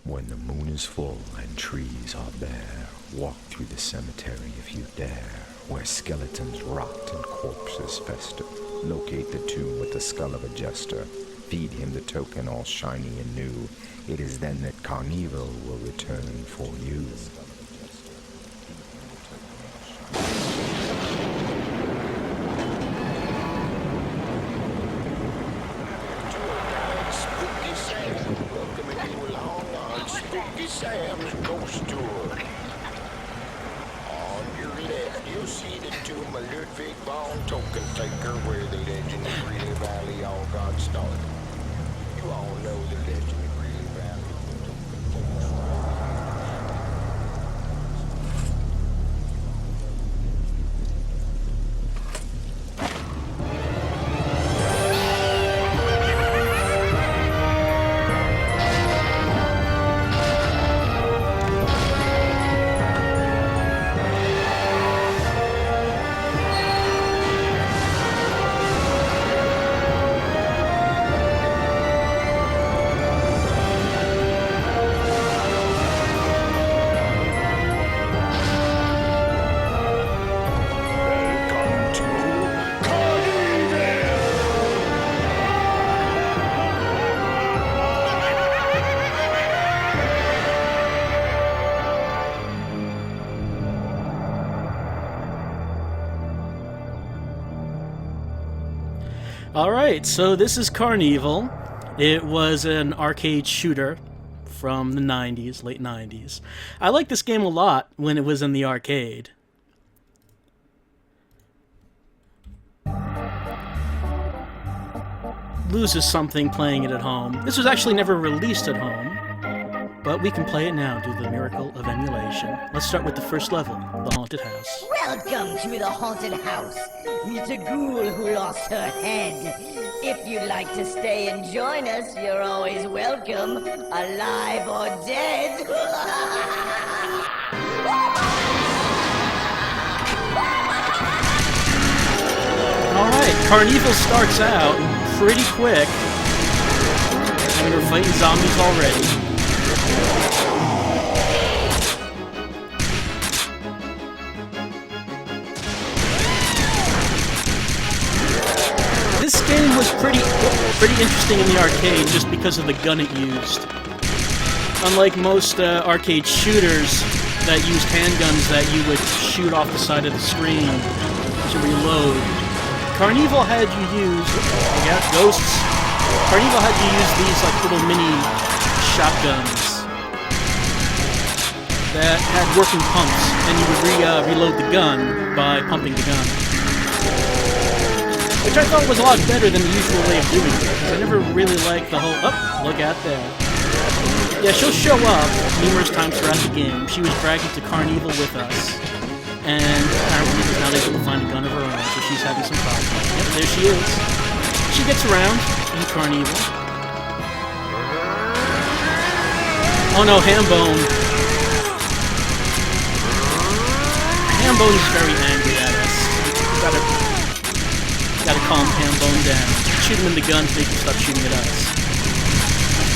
When the moon is full and trees are bare, walk through the cemetery if you dare, where skeletons rot and corpses fester. Locate the tomb with the skull of a jester. Feed him the token all shiny and new. It is then that CarnEvil will return for you. Sam's Ghost Tour. On your left, you'll see the tomb of Ludvig von Tokkentakker, where the legend of Greeley Valley all got started. You all know the legend of Greeley Valley. Alright, so this is CarnEvil. It was an arcade shooter from the 90s, late 90s. I liked this game a lot when it was in the arcade. Loses something playing it at home. This was actually never released at home, but we can play it now due to the miracle of emulation. Let's start with the first level, the haunted house. Welcome to the haunted house. Meet a ghoul who lost her head. If you'd like to stay and join us, you're always welcome, alive or dead. Alright, CarnEvil starts out pretty quick. And we're fighting zombies already. This game was pretty interesting in the arcade just because of the gun it used. Unlike most arcade shooters that used handguns that you would shoot off the side of the screen to reload, CarnEvil had you use, ghosts. CarnEvil had you use these like little mini shotguns that had working pumps, and you would reload the gun by pumping the gun. Which I thought was a lot better than the usual way of doing it, because I never really liked the whole, look at there. Yeah, she'll show up numerous times throughout the game. She was dragging to CarnEvil with us, and apparently was not able to find a gun of her own, so she's having some problems. Yep, there she is. She gets around in CarnEvil. Oh no, Hambone. Hambone is very angry at us. Gotta calm Hambone down. Shoot him in the gun so he can stop shooting at us.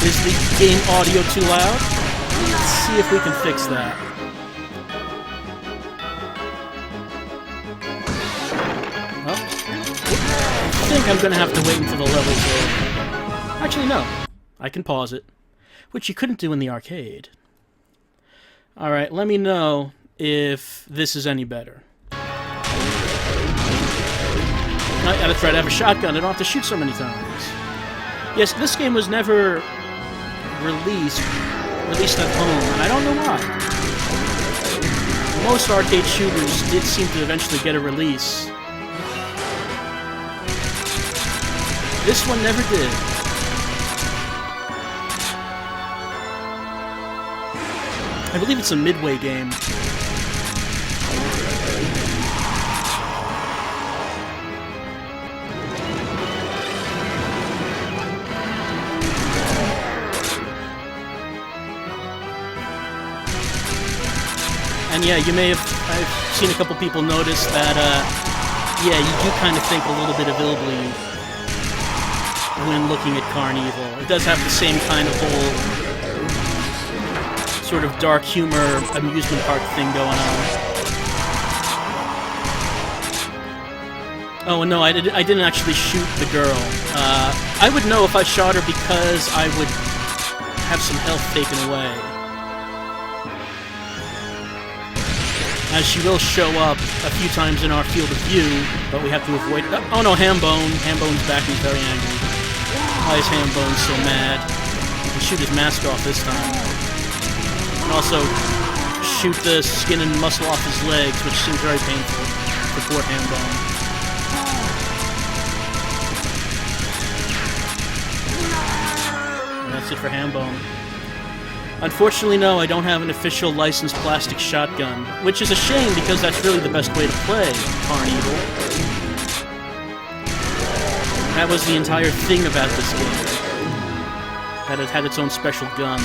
Is the game audio too loud? Let's see if we can fix that. Well, I think I'm gonna have to wait until the level's over. Actually, no. I can pause it. Which you couldn't do in the arcade. Alright, let me know if this is any better. I gotta try to have a shotgun. I don't have to shoot so many times. Yes, this game was never released at home, and I don't know why. Most arcade shooters did seem to eventually get a release. This one never did. I believe it's a Midway game. And yeah, I've seen a couple people notice that, yeah, you do kind of think a little bit of Illbleed when looking at CarnEvil. It does have the same kind of whole sort of dark humor amusement park thing going on. Oh no, I didn't actually shoot the girl. I would know if I shot her because I would have some health taken away. As she will show up a few times in our field of view, but we have to avoid... Oh no, Hambone. Hambone's back, he's very angry. Why is Hambone so mad? We can shoot his mask off this time. And also shoot the skin and muscle off his legs, which seems very painful for poor Hambone. And that's it for Hambone. Unfortunately, no, I don't have an official licensed plastic shotgun, which is a shame because that's really the best way to play CarnEvil. That was the entire thing about this game, that it had its own special gun.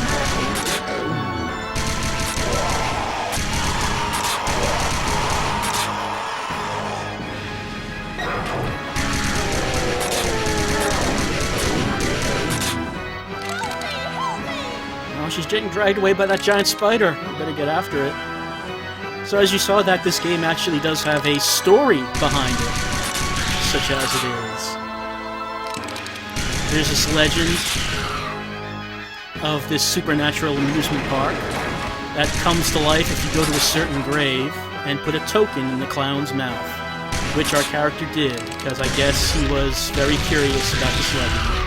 She's getting dragged away by that giant spider. You better get after it. So as you saw that, this game actually does have a story behind it, such as it is. There's this legend of this supernatural amusement park that comes to life if you go to a certain grave and put a token in the clown's mouth, which our character did, because I guess he was very curious about this legend.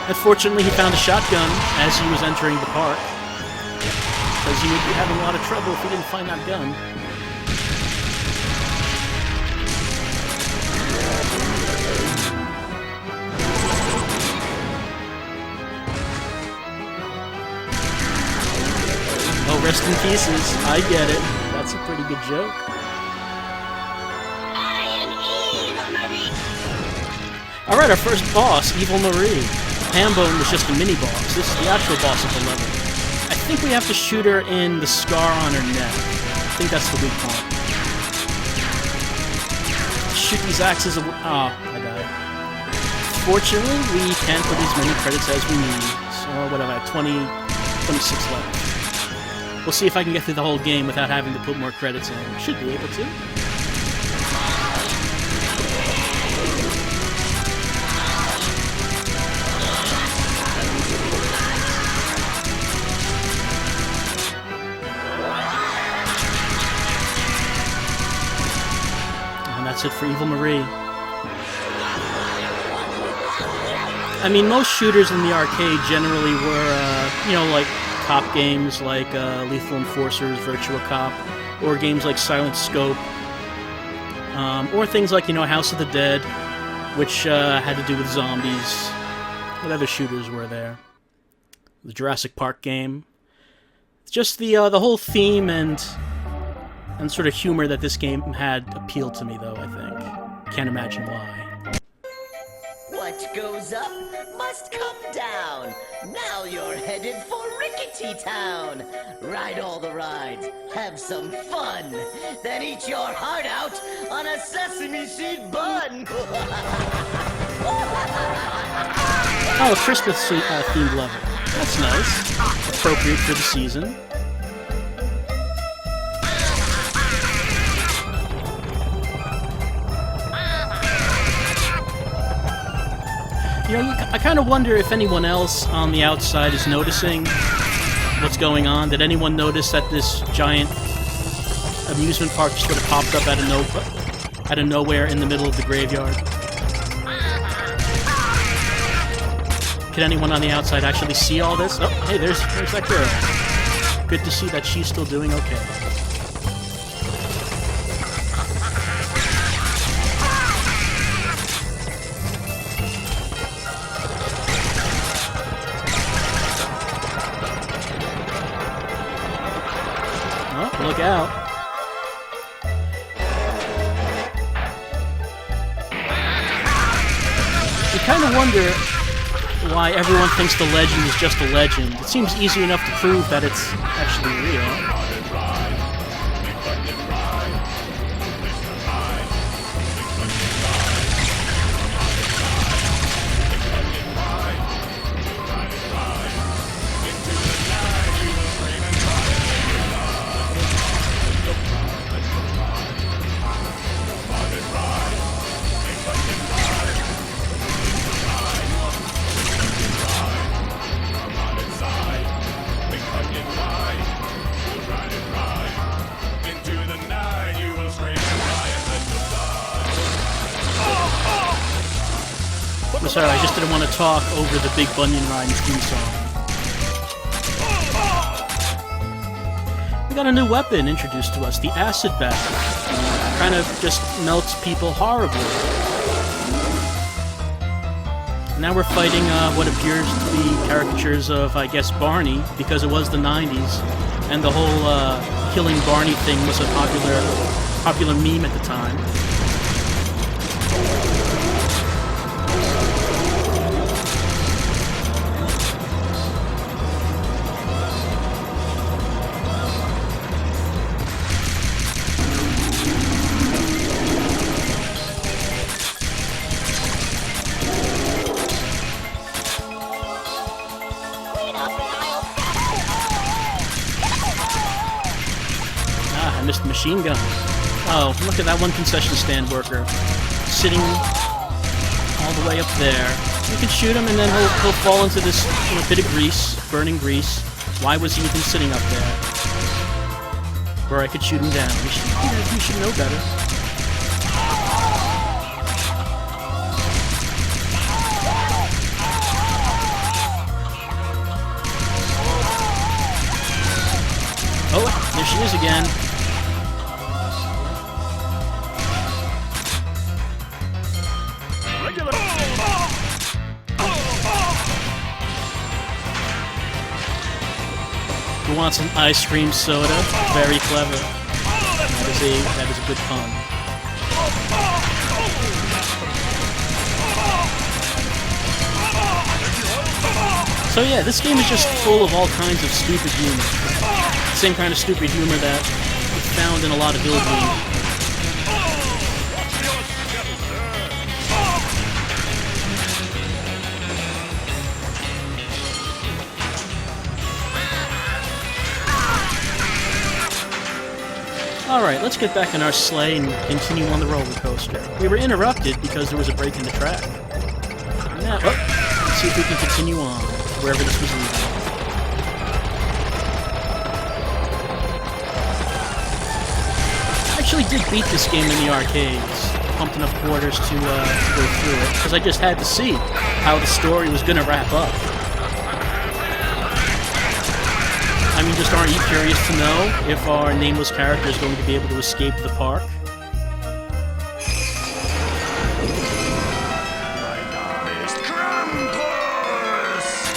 Unfortunately, he found a shotgun as he was entering the park, because he would be having a lot of trouble if he didn't find that gun. Oh, rest in pieces. I get it. That's a pretty good joke. Alright, our first boss, Evil Marie. Hambone was just a mini-boss. This is the actual boss of the level. I think we have to shoot her in the scar on her neck. I think that's the weak point. Shoot these axes away. Oh, I died. Fortunately, we can't put as many credits as we need. So, what have I, 26 left. We'll see if I can get through the whole game without having to put more credits in. Should be able to. That's it for Evil Marie. I mean, most shooters in the arcade generally were, you know, like cop games like Lethal Enforcers, Virtua Cop, or games like Silent Scope, or things like, you know, House of the Dead, which had to do with zombies. What other shooters were there? The Jurassic Park game. Just the whole theme and sort of humor that this game had appealed to me, though, I think. Can't imagine why. What goes up must come down. Now you're headed for Rickety Town. Ride all the rides, have some fun, then eat your heart out on a sesame seed bun. Oh, a Christmas-themed level. That's nice. Appropriate for the season. You know, I kind of wonder if anyone else on the outside is noticing what's going on. Did anyone notice that this giant amusement park just sort of popped up out of nowhere in the middle of the graveyard? Can anyone on the outside actually see all this? Oh, hey, there's that girl. Good to see that she's still doing okay. Look out. You kind of wonder why everyone thinks the legend is just a legend. It seems easy enough to prove that it's actually real. Sorry, I just didn't want to talk over the Big Bunyan Riding theme song. We got a new weapon introduced to us, the Acid Bat. Kind of just melts people horribly. Now we're fighting what appears to be caricatures of, I guess, Barney, because it was the 90s, and the whole killing Barney thing was a popular meme at the time. Machine gun. Oh, look at that one concession stand worker sitting all the way up there. You can shoot him and then he'll fall into this bit of grease, burning grease. Why was he even sitting up there? Or I could shoot him down. You should know better. Oh, there she is again. Who wants an ice cream soda? Very clever. That is a good pun. So yeah, this game is just full of all kinds of stupid humor. Same kind of stupid humor that is found in a lot of buildings. Alright, let's get back in our sleigh and continue on the roller coaster. We were interrupted because there was a break in the track. Now, let's see if we can continue on, wherever this was leading. I actually did beat this game in the arcades. Pumped enough quarters to go through it, because I just had to see how the story was going to wrap up. I mean, just aren't you curious to know if our nameless character is going to be able to escape the park?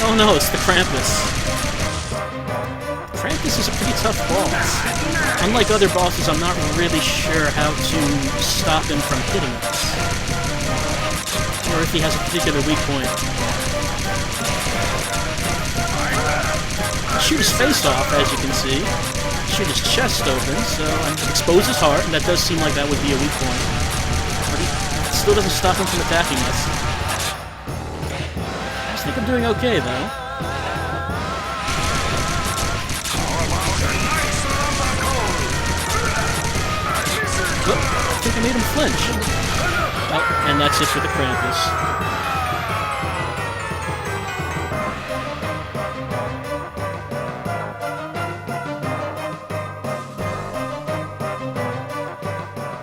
Oh no, it's the Krampus. Krampus is a pretty tough boss. Unlike other bosses, I'm not really sure how to stop him from hitting us. Or if he has a particular weak point. Shoot his face off, as you can see. Shoot his chest open, so expose his heart, and that does seem like that would be a weak point. But it still doesn't stop him from attacking us. I just think I'm doing okay, though. Oh, I think I made him flinch. Oh, and that's it for the Krampus.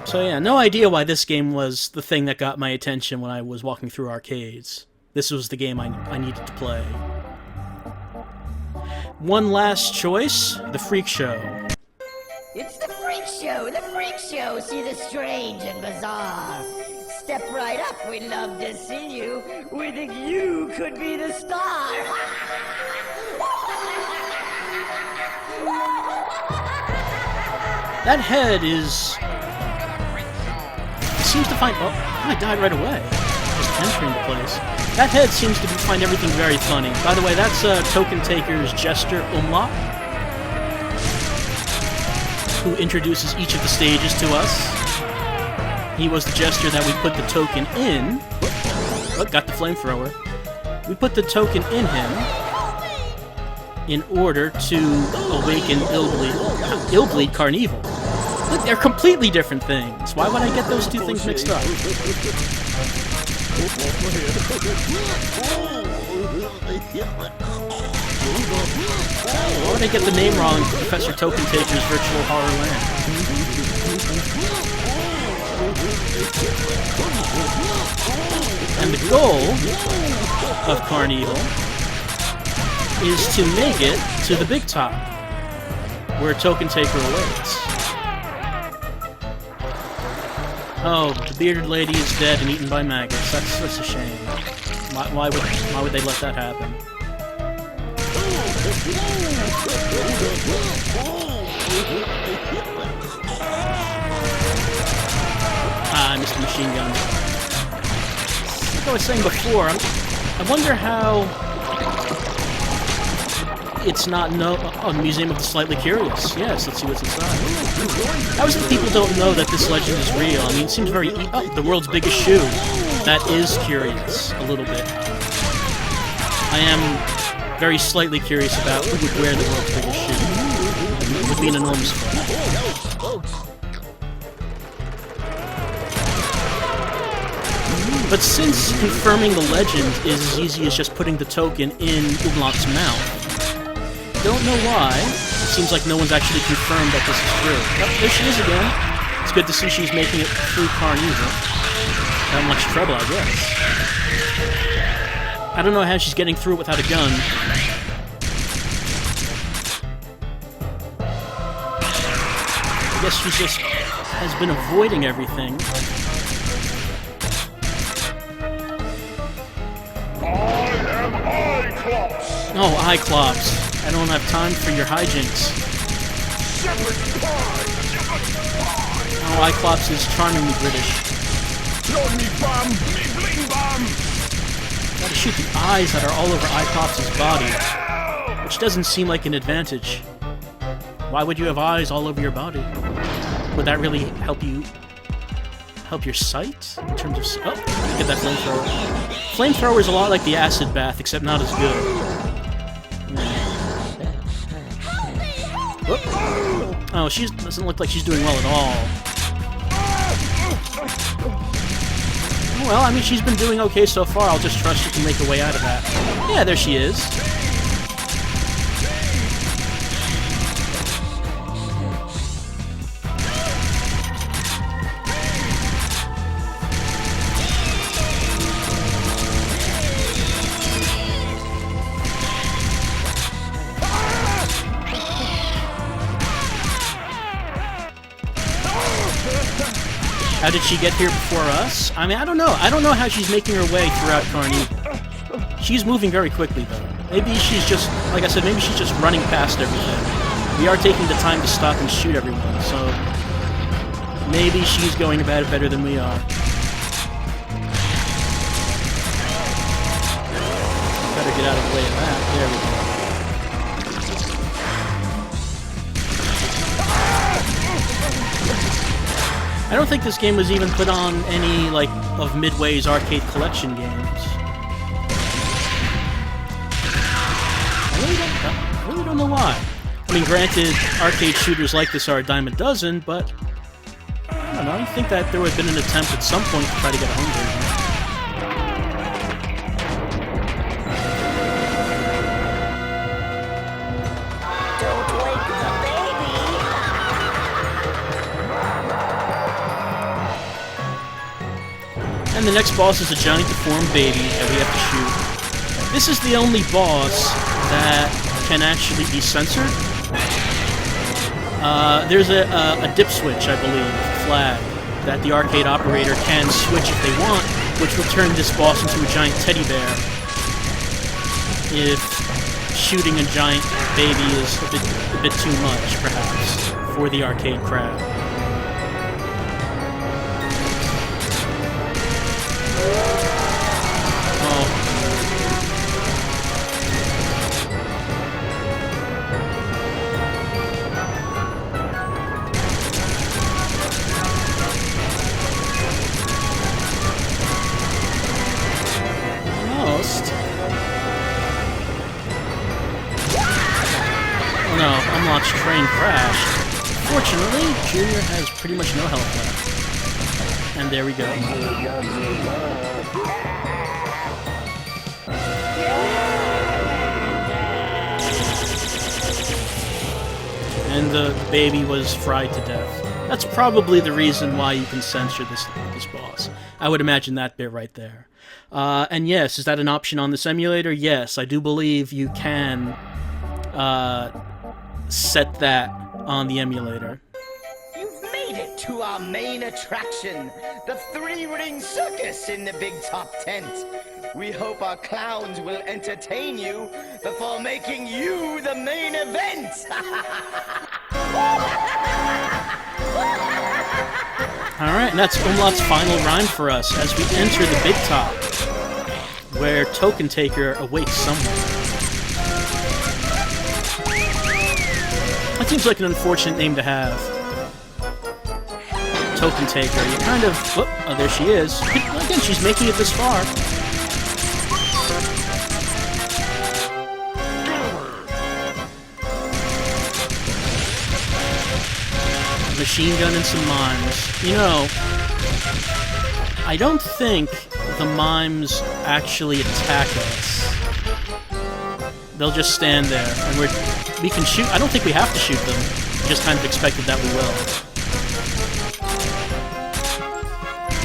So yeah, no idea why this game was the thing that got my attention when I was walking through arcades. This was the game I needed to play. One last choice, the Freak Show. It's the Freak Show, the Freak Show! See the strange and bizarre. Step right up, we'd love to see you. We think you could be the star. That head is... seems to find... Oh, I died right away. Just entering the place. That head seems to find everything very funny. By the way, that's Tokkentakker's Jester Umlaut, who introduces each of the stages to us. He was the Jester that we put the token in. Look, got the flamethrower. We put the token in him in order to awaken Illbleed CarnEvil. Look, they're completely different things. Why would I get those two things mixed up? Why would I get the name wrong in Professor Tokkentakker's Virtual Horror Land? And the goal of CarnEvil is to make it to the big top, where Tokkentakker awaits. Oh, the bearded lady is dead and eaten by maggots. That's a shame. Why would they let that happen? Ah, I missed the machine gun. Like I was saying before, I wonder how it's not a Museum of the Slightly Curious. Yes, let's see what's inside. How is it people don't know that this legend is real? I mean, it seems very... Oh, the world's biggest shoe. That is curious, a little bit. I am very slightly curious about who would wear the world's biggest shoe. It would be an enormous fun. But since confirming the legend is as easy as just putting the token in Umlaut's mouth, don't know why. It seems like no one's actually confirmed that this is true. Oh, there she is again. It's good to see she's making it through CarnEvil. Not much trouble, I guess. I don't know how she's getting through it without a gun. I guess she just has been avoiding everything. Oh, Cyclops. I don't have time for your hijinks. Oh, Cyclops is charmingly British. Gotta shoot the eyes that are all over Cyclops' body, which doesn't seem like an advantage. Why would you have eyes all over your body? Would that really help you... help your sight? In terms of... Oh, get that flamethrower. Flamethrower is a lot like the acid bath, except not as good. Oh, she doesn't look like she's doing well at all. Well, I mean, she's been doing okay so far. I'll just trust she can make her way out of that. Yeah, there she is. How did she get here before us? I mean, I don't know. I don't know how she's making her way throughout CarnEvil. She's moving very quickly, though. Maybe she's just, like I said, maybe she's just running past everything. We are taking the time to stop and shoot everyone, so maybe she's going about it better than we are. Better get out of the way of that. There we go. I don't think this game was even put on any, like, of Midway's arcade collection games. I really don't know why. I mean, granted, arcade shooters like this are a dime a dozen, but I don't know, I think that there would have been an attempt at some point to try to get a home version. And the next boss is a giant deformed baby that we have to shoot. This is the only boss that can actually be censored. There's a dip switch, I believe, flag, that the arcade operator can switch if they want, which will turn this boss into a giant teddy bear if shooting a giant baby is a bit too much, perhaps, for the arcade crowd. Train crashed. Fortunately, Junior has pretty much no health left. And there we go. And the baby was fried to death. That's probably the reason why you can censor this boss. I would imagine that bit right there. And yes, is that an option on this emulator? Yes, I do believe you can set that on the emulator. You've made it to our main attraction, the three-ring circus in the big top tent. We hope our clowns will entertain you before making you the main event. Alright, and that's Umlaut's final rhyme for us as we enter the big top, where Tokkentakker awaits someone. That seems like an unfortunate name to have. Tokkentakker, you kind of... Whoop, oh, there she is. Again, she's making it this far. Machine gun and some mimes. You know, I don't think the mimes actually attack us. They'll just stand there, and we can shoot. I don't think we have to shoot them. We just kind of expected that we will.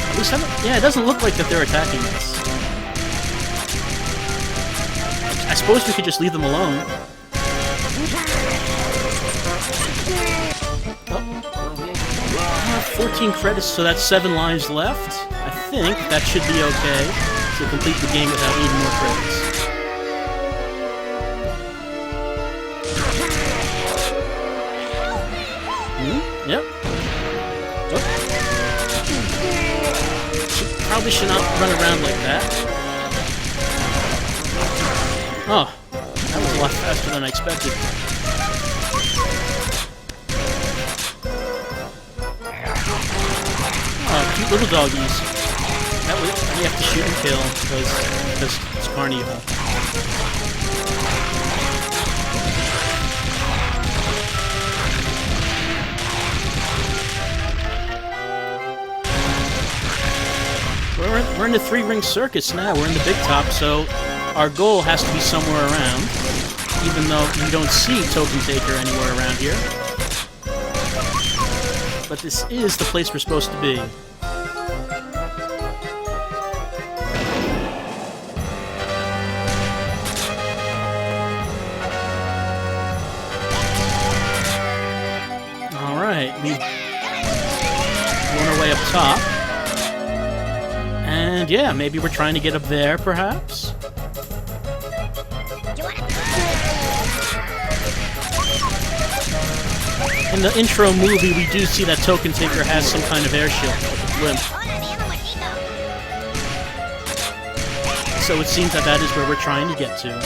At least yeah, it doesn't look like that they're attacking us. I suppose we could just leave them alone. 14 credits, so that's 7 lives left. I think that should be okay to complete the game without needing more credits. Yep. Oh. Probably should not run around like that. Oh, that was a lot faster than I expected. Cute little doggies. That we have to shoot and kill because it's CarnEvil. We're in the three-ring circus now. We're in the big top, so our goal has to be somewhere around. Even though you don't see Tokkentakker anywhere around here. But this is the place we're supposed to be. Alright, we've won our way up top. And yeah, maybe we're trying to get up there, perhaps? In the intro movie, we do see that Tokkentakker has some kind of airship, like a blimp. So it seems that is where we're trying to get to.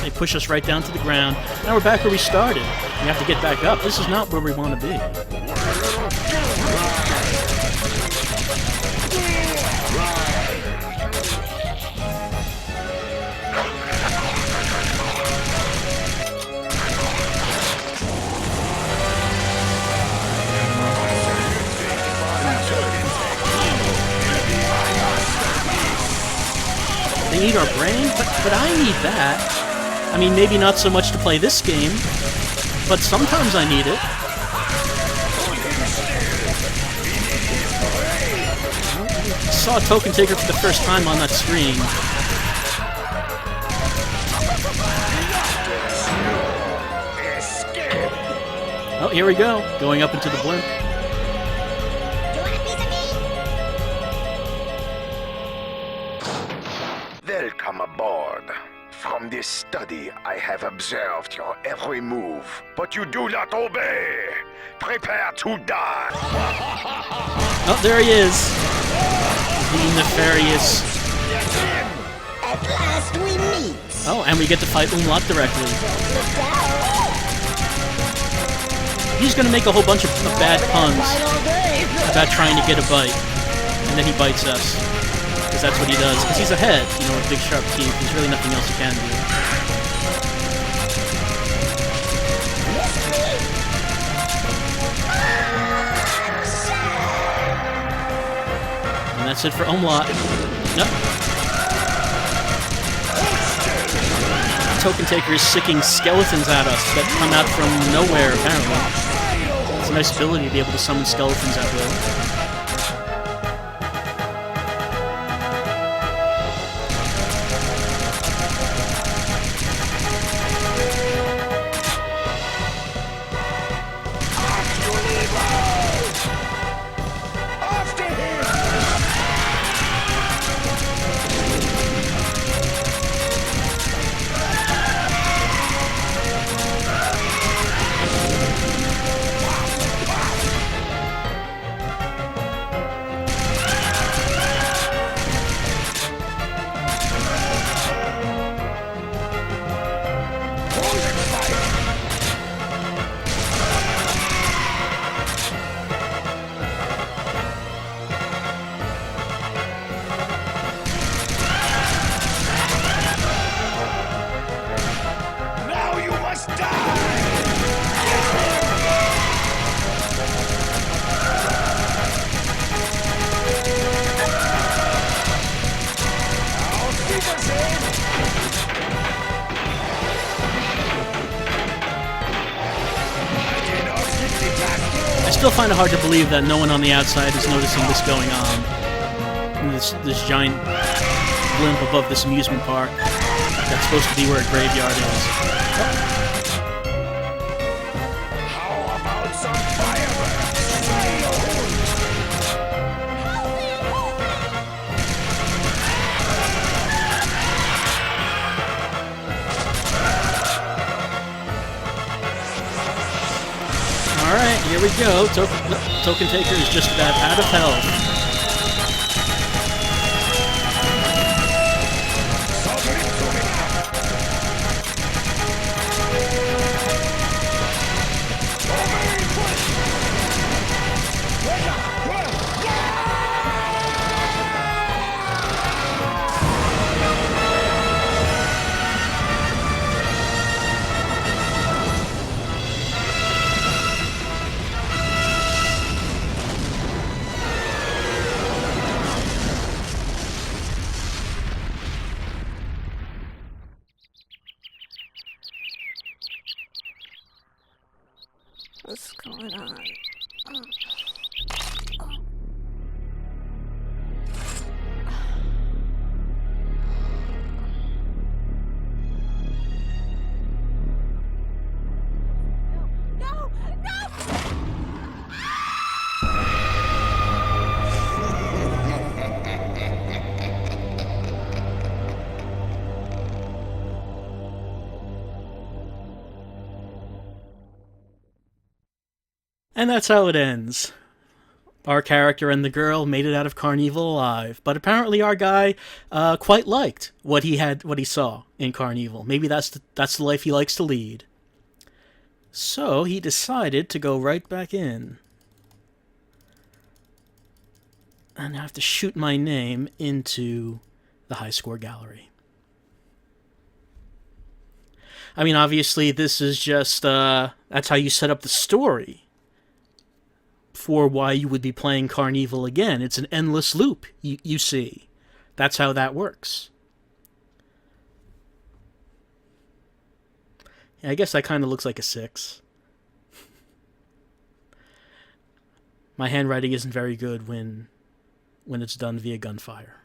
They push us right down to the ground. Now we're back where we started. We have to get back up. This is not where we want to be. They need our brain, but I need that. I mean, maybe not so much to play this game, but sometimes I need it. I saw Tokkentakker for the first time on that screen. Oh, here we go, going up into the blimp. Welcome aboard. From this study, I have observed your every move, but you do not obey. Prepare to die. Oh, there he is. The nefarious. At last we meet. Oh, and we get to fight Umlaut directly. He's gonna make a whole bunch of bad puns about trying to get a bite, and then he bites us. Because that's what he does. Because he's a head, you know, with big sharp teeth. There's really nothing else he can do. And that's it for Umlaut. Nope. Tokkentakker is sicking skeletons at us that come out from nowhere, apparently. It's a nice ability to be able to summon skeletons at will. I still find it hard to believe that no one on the outside is noticing this going on. This giant blimp above this amusement park that's supposed to be where a graveyard is. How about some fireworks? Alright, here we go. Tokkentakker is just about out of health. What's going on? No! And that's how it ends. Our character and the girl made it out of CarnEvil alive, but apparently our guy quite liked what he saw in CarnEvil. Maybe that's the life he likes to lead. So he decided to go right back in. And I have to shoot my name into the high score gallery. I mean, obviously, this is just, that's how you set up the story for why you would be playing CarnEvil again. It's an endless loop, you see. That's how that works. Yeah, I guess that kind of looks like a 6. My handwriting isn't very good when it's done via gunfire.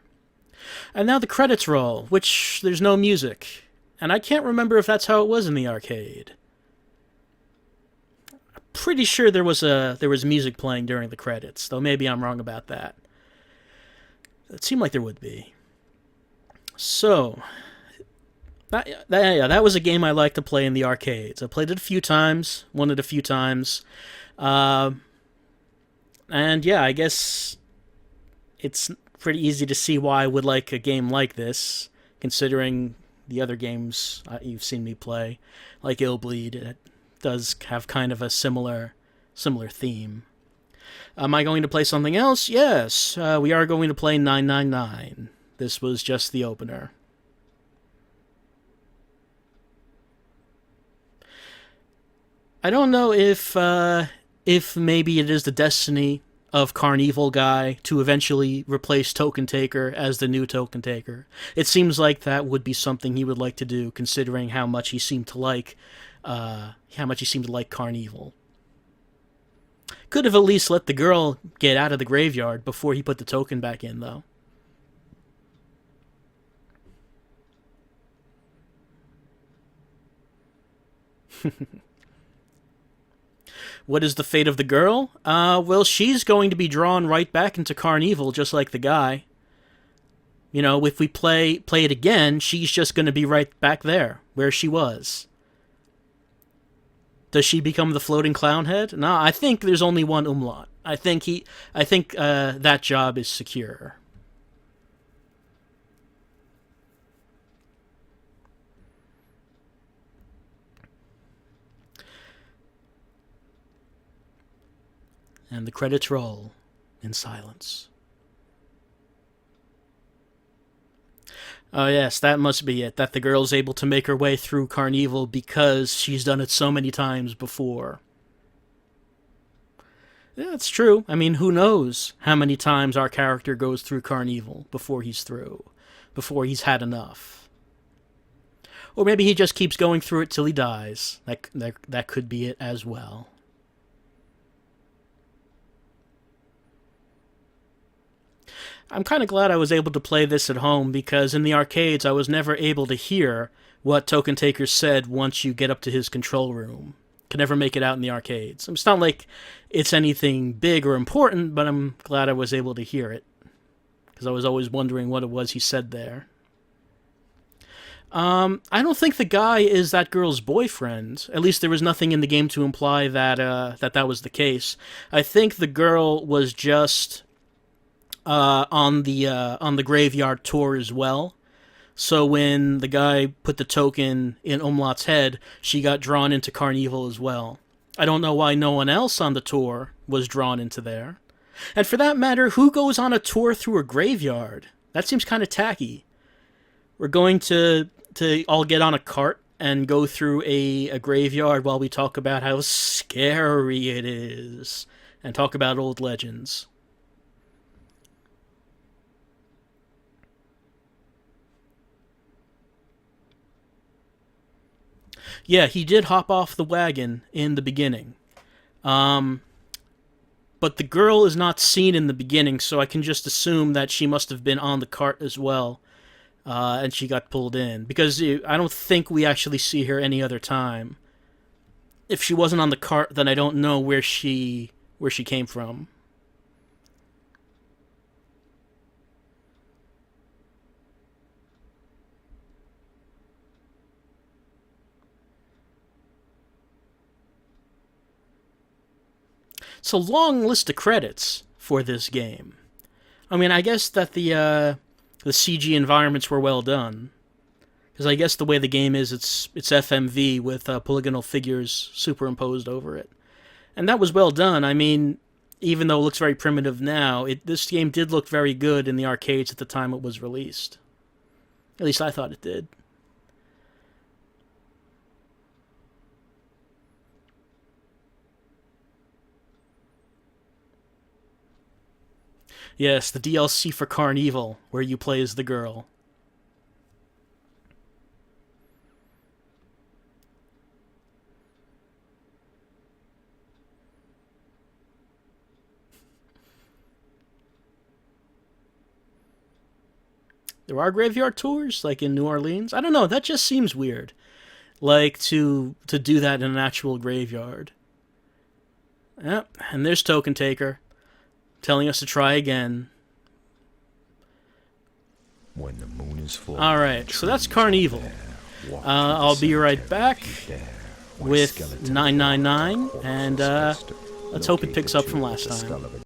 And now the credits roll, which there's no music. And I can't remember if that's how it was in the arcade. Pretty sure there was music playing during the credits, though maybe I'm wrong about that. It seemed like there would be. So, that was a game I liked to play in the arcades. I played it a few times, won it a few times. And yeah, I guess it's pretty easy to see why I would like a game like this, considering the other games you've seen me play, like Illbleed. It does have kind of a similar theme. Am I going to play something else? Yes, we are going to play 999. This was just the opener. I don't know if if maybe it is the destiny of CarnEvil guy to eventually replace Tokkentakker as the new Tokkentakker. It seems like that would be something he would like to do, considering how much he seemed to like CarnEvil. Could have at least let the girl get out of the graveyard before he put the token back in, though. What is the fate of the girl? Well, she's going to be drawn right back into CarnEvil, just like the guy. You know, if we play it again, she's just going to be right back there, where she was. Does she become the floating clown head? No, I think there's only one umlaut. I think that job is secure. And the credits roll in silence. Oh yes, that must be it, that the girl's able to make her way through CarnEvil because she's done it so many times before. Yeah, it's true. I mean, who knows how many times our character goes through CarnEvil before he's through, before he's had enough. Or maybe he just keeps going through it till he dies. That could be it as well. I'm kind of glad I was able to play this at home, because in the arcades I was never able to hear what Tokkentakker said once you get up to his control room. Could never make it out in the arcades. It's not like it's anything big or important, but I'm glad I was able to hear it, because I was always wondering what it was he said there. I don't think the guy is that girl's boyfriend. At least there was nothing in the game to imply that that was the case. I think the girl was just on the graveyard tour as well. So when the guy put the token in Umlaut's head, she got drawn into CarnEvil as well. I don't know why no one else on the tour was drawn into there. And for that matter, who goes on a tour through a graveyard? That seems kind of tacky. We're going to all get on a cart and go through a graveyard while we talk about how scary it is and talk about old legends. Yeah, he did hop off the wagon in the beginning. But the girl is not seen in the beginning, so I can just assume that she must have been on the cart as well, and she got pulled in. Because I don't think we actually see her any other time. If she wasn't on the cart, then I don't know where she came from. It's a long list of credits for this game. I mean, I guess that the CG environments were well done, because I guess the way the game is, it's FMV with polygonal figures superimposed over it, and that was well done. I mean, even though it looks very primitive now, this game did look very good in the arcades at the time it was released. At least I thought it did. Yes, the DLC for CarnEvil, where you play as the girl. There are graveyard tours, like in New Orleans. I don't know, that just seems weird. Like, to do that in an actual graveyard. Yep, and there's Tokkentakker, telling us to try again. When the moon is full. Alright, so that's CarnEvil. I'll be right back with 999, and let's hope it picks up from last time.